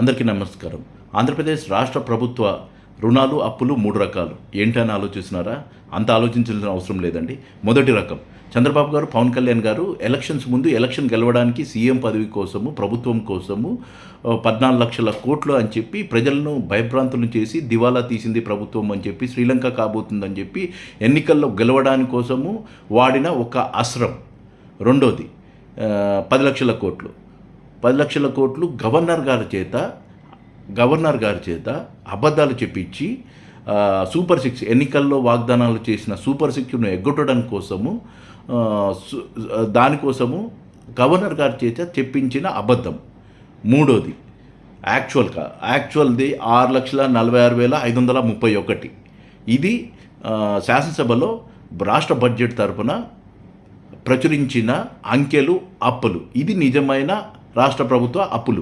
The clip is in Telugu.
అందరికీ నమస్కారం. ఆంధ్రప్రదేశ్ రాష్ట్ర ప్రభుత్వ రుణాలు, అప్పులు 3 రకాలు. ఏంటని ఆలోచిస్తున్నారా? అంత ఆలోచించాల్సిన అవసరం లేదండి. మొదటి రకం, చంద్రబాబు గారు, పవన్ కళ్యాణ్ గారు ఎలక్షన్స్ ముందు ఎలక్షన్ గెలవడానికి సీఎం పదవి కోసము, ప్రభుత్వం కోసము 14 లక్షల కోట్లు అని చెప్పి ప్రజలను భయభ్రాంతులను చేసి దివాలా తీసింది ప్రభుత్వం అని చెప్పి, శ్రీలంక కాబోతుందని చెప్పి ఎన్నికల్లో గెలవడానికి కోసము వాడిన ఒక అస్త్రం. రెండోది 10 లక్షల కోట్లు. 10 లక్షల కోట్లు గవర్నర్ గారి చేత అబద్ధాలు చెప్పించి సూపర్ సిక్స్ ఎన్నికల్లో వాగ్దానాలు చేసిన సూపర్ సిక్స్ను ఎగ్గొట్టడం కోసము, దానికోసము గవర్నర్ గారి చేత చెప్పించిన అబద్ధం. మూడోది యాక్చువల్ది 6,46,531. ఇది శాసనసభలో రాష్ట్ర బడ్జెట్ తరపున ప్రచురించిన అంకెలు, అప్పులు. ఇది నిజమైన రాష్ట్ర ప్రభుత్వ అప్పులు.